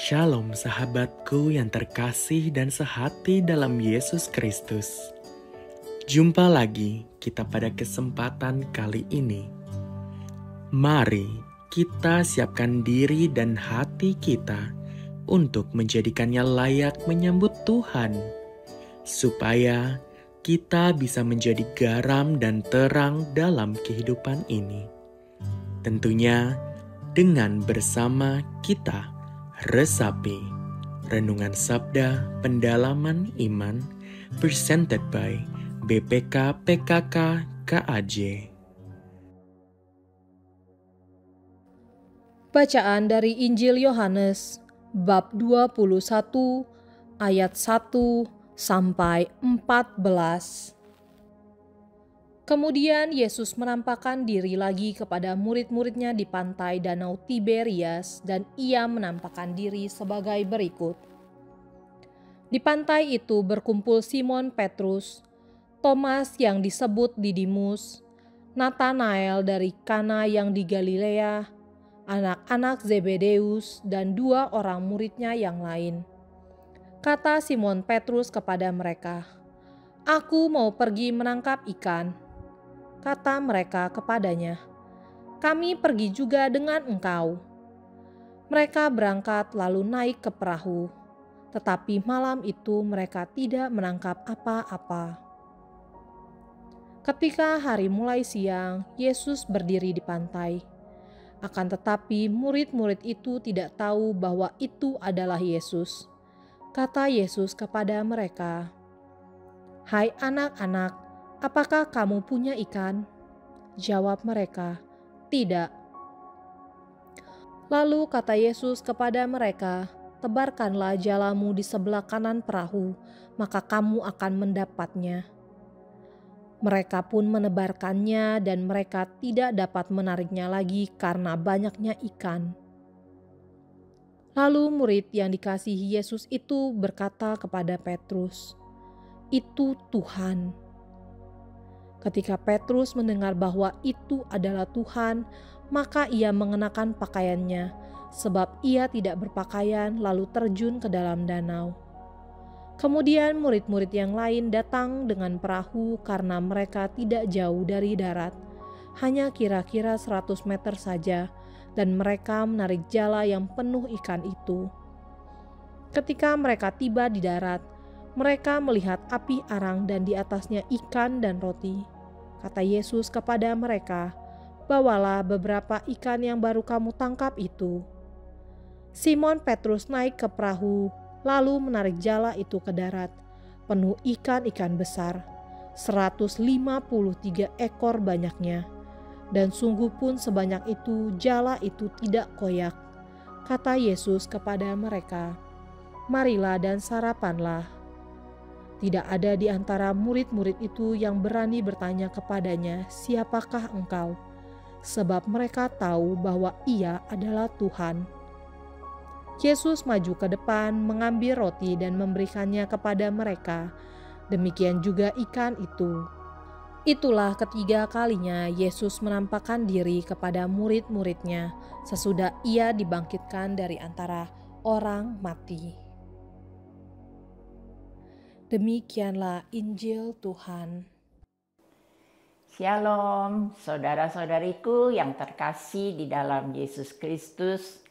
Shalom sahabatku yang terkasih dan sehati dalam Yesus Kristus. Jumpa lagi kita pada kesempatan kali ini. Mari kita siapkan diri dan hati kita untuk menjadikannya layak menyambut Tuhan, supaya kita bisa menjadi garam dan terang dalam kehidupan ini. Tentunya dengan bersama kita resapi Renungan Sabda Pendalaman Iman presented by BPK PKK KAJ. Bacaan dari Injil Yohanes bab 21 ayat 1 sampai 14. Kemudian Yesus menampakkan diri lagi kepada murid-muridnya di pantai Danau Tiberias dan ia menampakkan diri sebagai berikut. Di pantai itu berkumpul Simon Petrus, Thomas yang disebut Didimus, Natanael dari Kana yang di Galilea, anak-anak Zebedeus dan 2 orang muridnya yang lain. Kata Simon Petrus kepada mereka, "Aku mau pergi menangkap ikan." Kata mereka kepadanya, "Kami pergi juga dengan engkau." Mereka berangkat lalu naik ke perahu, tetapi malam itu mereka tidak menangkap apa-apa. Ketika hari mulai siang, Yesus berdiri di pantai. Akan tetapi murid-murid itu tidak tahu bahwa itu adalah Yesus. Kata Yesus kepada mereka, "Hai anak-anak, apakah kamu punya ikan?" Jawab mereka, "Tidak." Lalu kata Yesus kepada mereka, "Tebarkanlah jalamu di sebelah kanan perahu, maka kamu akan mendapatnya." Mereka pun menebarkannya dan mereka tidak dapat menariknya lagi karena banyaknya ikan. Lalu murid yang dikasihi Yesus itu berkata kepada Petrus, "Itu Tuhan." Ketika Petrus mendengar bahwa itu adalah Tuhan, maka ia mengenakan pakaiannya, sebab ia tidak berpakaian lalu terjun ke dalam danau. Kemudian murid-murid yang lain datang dengan perahu karena mereka tidak jauh dari darat, hanya kira-kira 100 meter saja, dan mereka menarik jala yang penuh ikan itu. Ketika mereka tiba di darat, mereka melihat api arang dan di atasnya ikan dan roti. Kata Yesus kepada mereka, "Bawalah beberapa ikan yang baru kamu tangkap itu." Simon Petrus naik ke perahu, lalu menarik jala itu ke darat, penuh ikan-ikan besar, 153 ekor banyaknya. Dan sungguh pun sebanyak itu jala itu tidak koyak. Kata Yesus kepada mereka, "Marilah dan sarapanlah." Tidak ada di antara murid-murid itu yang berani bertanya kepadanya, "Siapakah engkau?" Sebab mereka tahu bahwa ia adalah Tuhan. Yesus maju ke depan, mengambil roti dan memberikannya kepada mereka. Demikian juga ikan itu. Itulah ketiga kalinya Yesus menampakkan diri kepada murid-muridnya sesudah ia dibangkitkan dari antara orang mati. Demikianlah Injil Tuhan. Shalom, saudara-saudariku yang terkasih di dalam Yesus Kristus.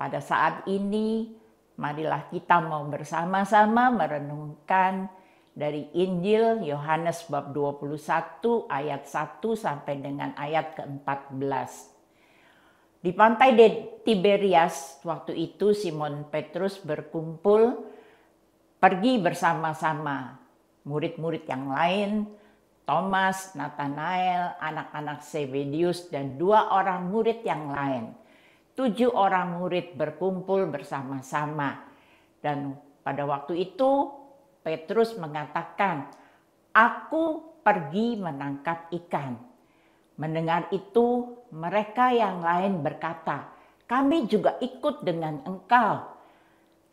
Pada saat ini, marilah kita mau bersama-sama merenungkan dari Injil Yohanes bab 21 ayat 1 sampai dengan ayat ke-14. Di pantai Tiberias, waktu itu Simon Petrus berkumpul pergi bersama-sama murid-murid yang lain, Thomas, Natanael, anak-anak Zebedeus, dan 2 orang murid yang lain. 7 orang murid berkumpul bersama-sama. Dan pada waktu itu Petrus mengatakan, "Aku pergi menangkap ikan." Mendengar itu mereka yang lain berkata, "Kami juga ikut dengan engkau."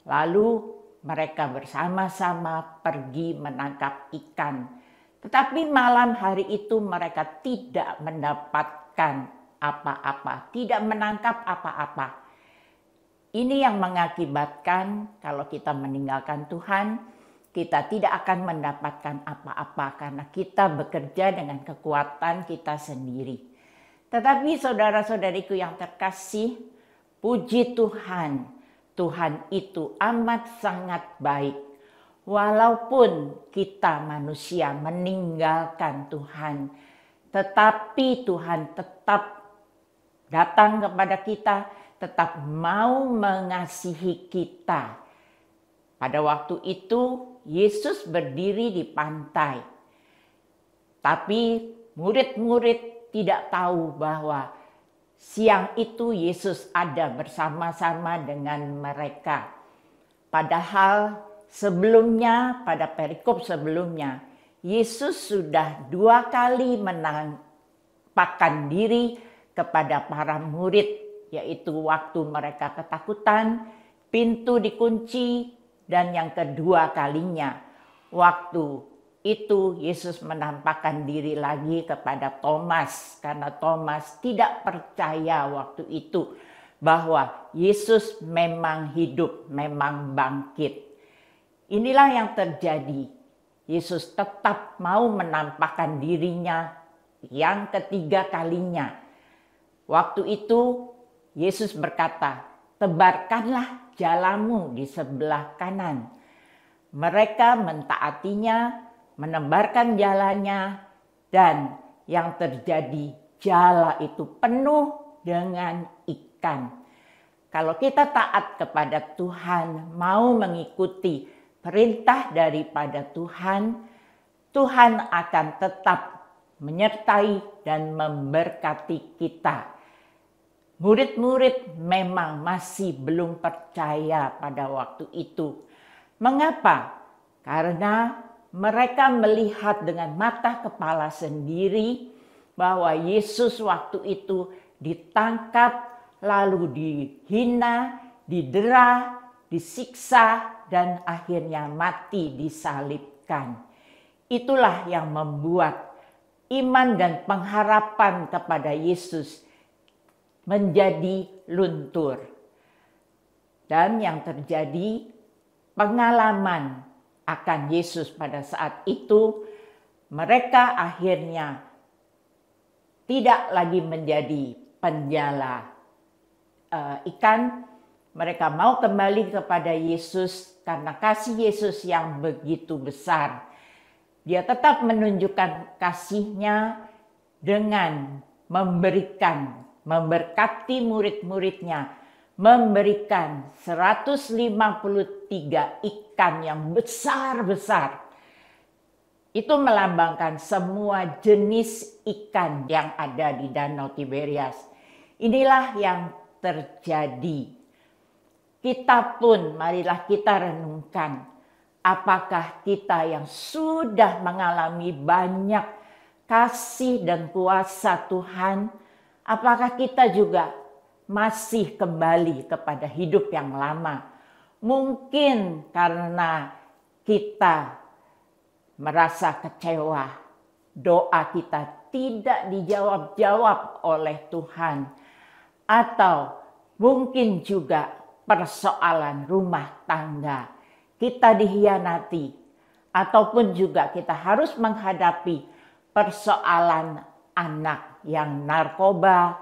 Lalu mereka bersama-sama pergi menangkap ikan. Tetapi malam hari itu mereka tidak mendapatkan apa-apa, tidak menangkap apa-apa. Ini yang mengakibatkan kalau kita meninggalkan Tuhan, kita tidak akan mendapatkan apa-apa karena kita bekerja dengan kekuatan kita sendiri. Tetapi saudara-saudariku yang terkasih, puji Tuhan, Tuhan itu amat sangat baik. Walaupun kita manusia meninggalkan Tuhan, tetapi Tuhan tetap datang kepada kita, tetap mau mengasihi kita. Pada waktu itu Yesus berdiri di pantai. Tapi murid-murid tidak tahu bahwa siang itu Yesus ada bersama-sama dengan mereka. Padahal sebelumnya, pada perikop sebelumnya, Yesus sudah 2 kali menampakkan diri kepada para murid, yaitu waktu mereka ketakutan, pintu dikunci, dan yang kedua kalinya waktu itu Yesus menampakkan diri lagi kepada Thomas, karena Thomas tidak percaya waktu itu bahwa Yesus memang hidup, memang bangkit. Inilah yang terjadi. Yesus tetap mau menampakkan dirinya yang ketiga kalinya. Waktu itu Yesus berkata, "Tebarkanlah jalamu di sebelah kanan." Mereka mentaatinya, menebarkan jalannya, dan yang terjadi, jala itu penuh dengan ikan. Kalau kita taat kepada Tuhan, mau mengikuti perintah daripada Tuhan, Tuhan akan tetap menyertai dan memberkati kita. Murid-murid memang masih belum percaya pada waktu itu. Mengapa? Karena mereka melihat dengan mata kepala sendiri bahwa Yesus waktu itu ditangkap, lalu dihina, didera, disiksa, dan akhirnya mati disalibkan. Itulah yang membuat iman dan pengharapan kepada Yesus menjadi luntur. Dan yang terjadi, pengalaman akan Yesus pada saat itu, mereka akhirnya tidak lagi menjadi penjala ikan. Mereka mau kembali kepada Yesus karena kasih Yesus yang begitu besar. Dia tetap menunjukkan kasihnya dengan memberkati murid-muridnya, memberikan 153 ikan yang besar-besar. Itu melambangkan semua jenis ikan yang ada di Danau Tiberias. Inilah yang terjadi. Kita pun marilah kita renungkan, apakah kita yang sudah mengalami banyak kasih dan kuasa Tuhan, apakah kita juga masih kembali kepada hidup yang lama? Mungkin karena kita merasa kecewa, doa kita tidak dijawab-jawab oleh Tuhan, atau mungkin juga persoalan rumah tangga kita dihianati, ataupun juga kita harus menghadapi persoalan anak yang narkoba,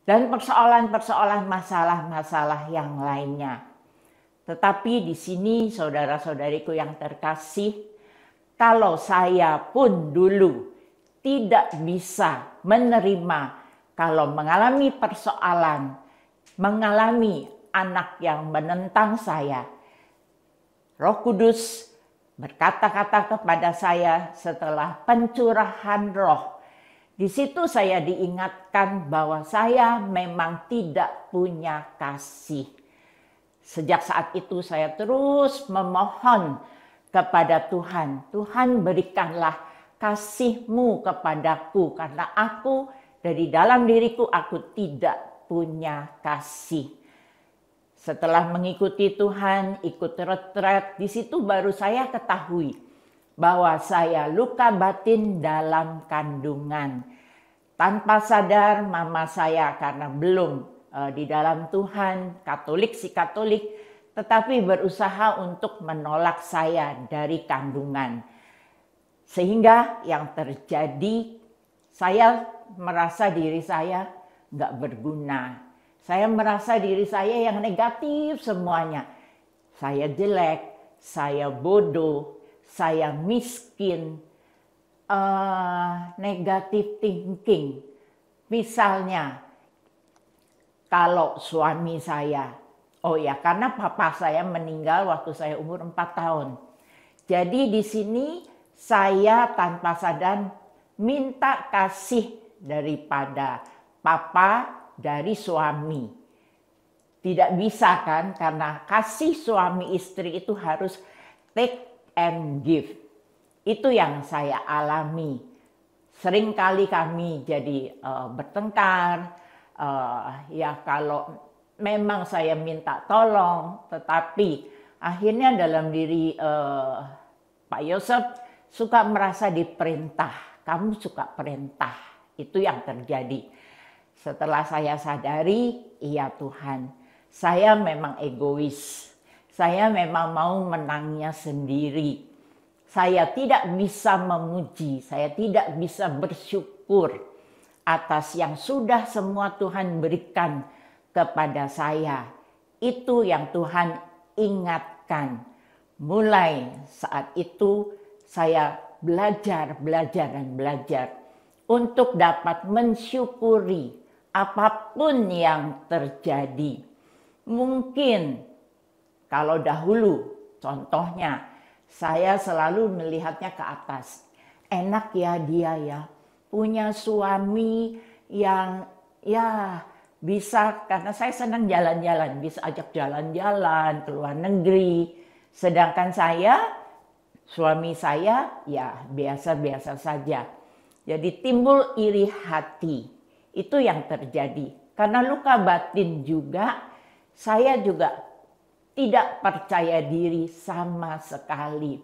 dan persoalan-persoalan masalah-masalah yang lainnya. Tetapi di sini saudara-saudariku yang terkasih, kalau saya pun dulu tidak bisa menerima kalau mengalami persoalan, mengalami anak yang menentang saya, Roh Kudus berkata-kata kepada saya setelah pencurahan roh. Di situ saya diingatkan bahwa saya memang tidak punya kasih. Sejak saat itu saya terus memohon kepada Tuhan. Tuhan, berikanlah kasih-Mu kepadaku, karena aku dari dalam diriku aku tidak punya kasih. Setelah mengikuti Tuhan, ikut retret, di situ baru saya ketahui bahwa saya luka batin dalam kandungan. Tanpa sadar mama saya karena belum di dalam Tuhan, Katolik si Katolik, tetapi berusaha untuk menolak saya dari kandungan. Sehingga yang terjadi, saya merasa diri saya nggak berguna. Saya merasa diri saya yang negatif semuanya. Saya jelek, saya bodoh, saya miskin, negative thinking. Misalnya, kalau suami saya, karena papa saya meninggal waktu saya umur 4 tahun. Jadi di sini saya tanpa sadar minta kasih daripada papa dari suami. Tidak bisa kan, karena kasih suami istri itu harus take and give. Itu yang saya alami. Seringkali kami jadi bertengkar. Kalau memang saya minta tolong, tetapi akhirnya dalam diri Pak Yosef suka merasa diperintah. Kamu suka perintah. Itu yang terjadi. Setelah saya sadari, iya Tuhan, saya memang egois. Saya memang mau menangnya sendiri. Saya tidak bisa memuji, saya tidak bisa bersyukur atas yang sudah semua Tuhan berikan kepada saya. Itu yang Tuhan ingatkan. Mulai saat itu saya belajar untuk dapat mensyukuri apapun yang terjadi. Mungkin kalau dahulu, contohnya, saya selalu melihatnya ke atas. Enak ya dia ya, punya suami yang bisa, karena saya senang jalan-jalan, bisa ajak jalan-jalan ke luar negeri. Sedangkan suami saya ya biasa-biasa saja. Jadi timbul iri hati, itu yang terjadi. Karena luka batin juga, saya juga tidak percaya diri sama sekali.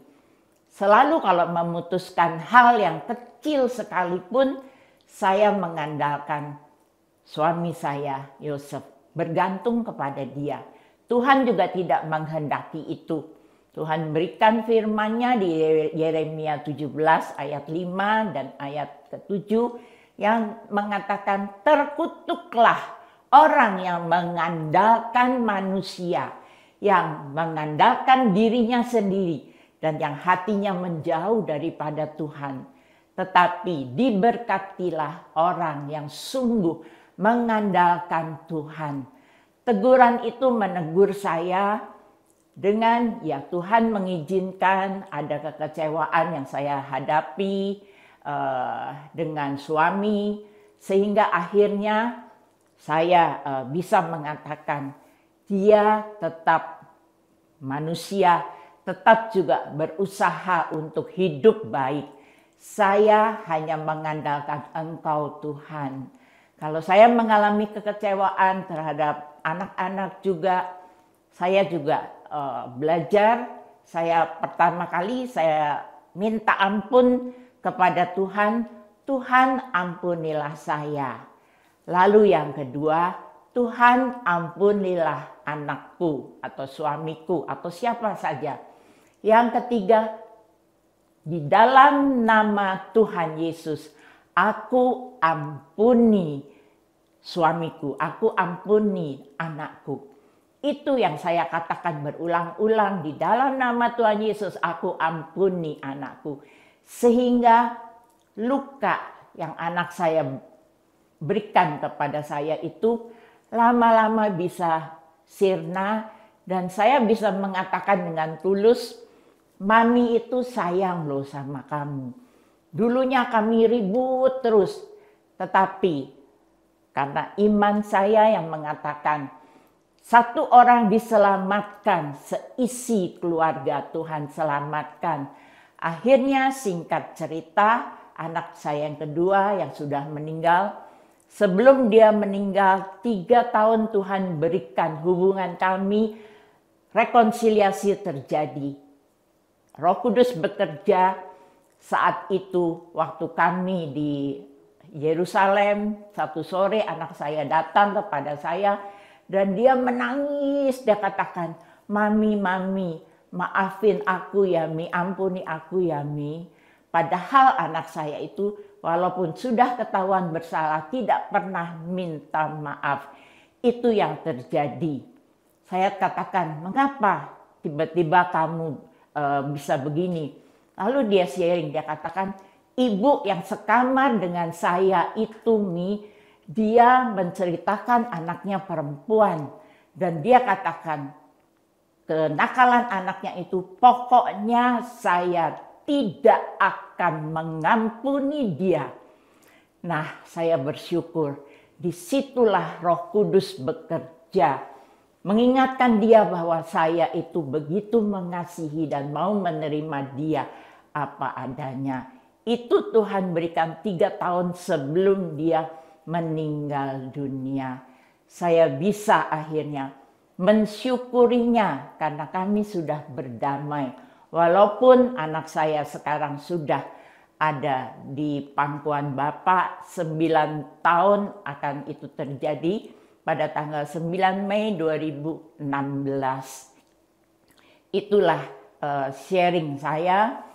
Selalu kalau memutuskan hal yang kecil sekalipun, saya mengandalkan suami saya, Yosef. Bergantung kepada dia. Tuhan juga tidak menghendaki itu. Tuhan berikan firman-Nya di Yeremia 17 ayat 5 dan ayat ke-7 yang mengatakan, terkutuklah orang yang mengandalkan manusia, yang mengandalkan dirinya sendiri dan yang hatinya menjauh daripada Tuhan. Tetapi diberkatilah orang yang sungguh mengandalkan Tuhan. Teguran itu menegur saya dengan Tuhan mengizinkan ada kekecewaan yang saya hadapi dengan suami, sehingga akhirnya saya bisa mengatakan, dia tetap manusia, tetap juga berusaha untuk hidup baik. Saya hanya mengandalkan Engkau Tuhan. Kalau saya mengalami kekecewaan terhadap anak-anak juga, saya juga belajar. Pertama kali saya minta ampun kepada Tuhan. Tuhan ampunilah saya. Lalu yang kedua, Tuhan ampunilah anakku atau suamiku atau siapa saja. Yang ketiga, di dalam nama Tuhan Yesus, aku ampuni suamiku, aku ampuni anakku. Itu yang saya katakan berulang-ulang, di dalam nama Tuhan Yesus, aku ampuni anakku. Sehingga luka yang anak saya berikan kepada saya itu lama-lama bisa sirna, dan saya bisa mengatakan dengan tulus, mami itu sayang loh sama kamu. Dulunya kami ribut terus, tetapi karena iman saya yang mengatakan satu orang diselamatkan, seisi keluarga Tuhan selamatkan. Akhirnya singkat cerita, anak saya yang kedua yang sudah meninggal, sebelum dia meninggal 3 tahun Tuhan berikan hubungan kami, rekonsiliasi terjadi. Roh Kudus bekerja saat itu waktu kami di Yerusalem. Satu sore anak saya datang kepada saya dan dia menangis. Dia katakan, "Mami, maafin aku ya Mi, ampuni aku ya Mi." Padahal anak saya itu walaupun sudah ketahuan bersalah tidak pernah minta maaf. Itu yang terjadi. Saya katakan, "Mengapa tiba-tiba kamu bisa begini?" Lalu dia sharing, dia katakan, "Ibu yang sekamar dengan saya itu Mi, dia menceritakan anaknya perempuan. Dan dia katakan, kenakalan anaknya itu pokoknya saya tidak akan mengampuni dia." Nah, saya bersyukur disitulah Roh Kudus bekerja. Mengingatkan dia bahwa saya itu begitu mengasihi dan mau menerima dia apa adanya. Itu Tuhan berikan 3 tahun sebelum dia meninggal dunia. Saya bisa akhirnya mensyukurinya karena kami sudah berdamai. Walaupun anak saya sekarang sudah ada di pangkuan Bapa, 9 tahun akan itu terjadi pada tanggal 9 Mei 2016. Itulah sharing saya.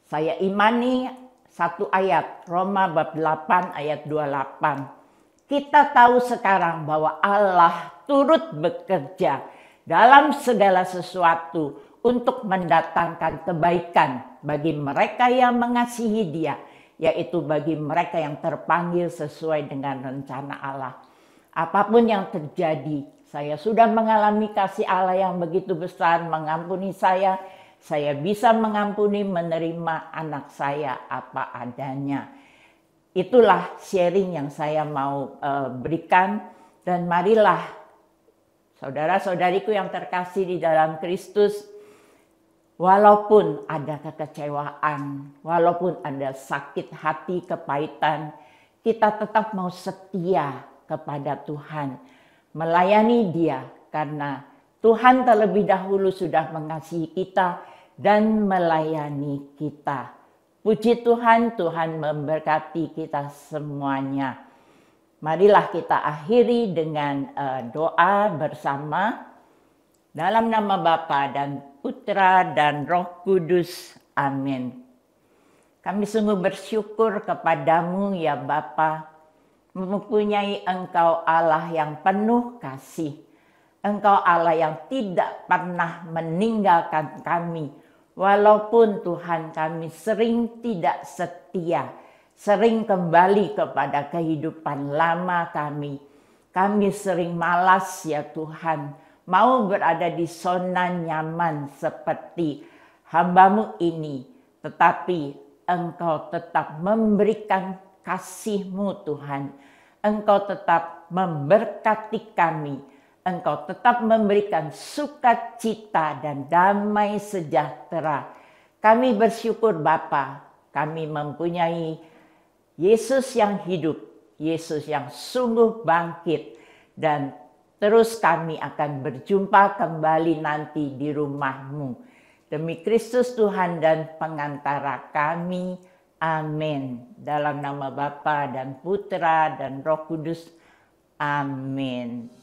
Saya imani satu ayat, Roma bab 8 ayat 28. Kita tahu sekarang bahwa Allah turut bekerja dalam segala sesuatu untuk mendatangkan kebaikan bagi mereka yang mengasihi Dia, yaitu bagi mereka yang terpanggil sesuai dengan rencana Allah. Apapun yang terjadi, saya sudah mengalami kasih Allah yang begitu besar mengampuni saya bisa mengampuni, menerima anak saya apa adanya. Itulah sharing yang saya mau berikan, dan marilah saudara-saudariku yang terkasih di dalam Kristus, walaupun ada kekecewaan, walaupun ada sakit hati, kepahitan, kita tetap mau setia kepada Tuhan, melayani Dia, karena Tuhan terlebih dahulu sudah mengasihi kita dan melayani kita. Puji Tuhan, Tuhan memberkati kita semuanya. Marilah kita akhiri dengan doa bersama. Dalam nama Bapa dan Putra dan Roh Kudus. Amin. Kami sungguh bersyukur kepadamu ya Bapa, mempunyai Engkau Allah yang penuh kasih. Engkau Allah yang tidak pernah meninggalkan kami. Walaupun Tuhan kami sering tidak setia, sering kembali kepada kehidupan lama kami. Kami sering malas ya Tuhan, mau berada di zona nyaman seperti hamba-Mu ini. Tetapi Engkau tetap memberikan kasih-Mu Tuhan. Engkau tetap memberkati kami. Engkau tetap memberikan sukacita dan damai sejahtera. Kami bersyukur Bapa, kami mempunyai Yesus yang hidup, Yesus yang sungguh bangkit, dan terus kami akan berjumpa kembali nanti di rumah-Mu. Demi Kristus Tuhan dan pengantara kami, amin. Dalam nama Bapa dan Putra dan Roh Kudus, amin.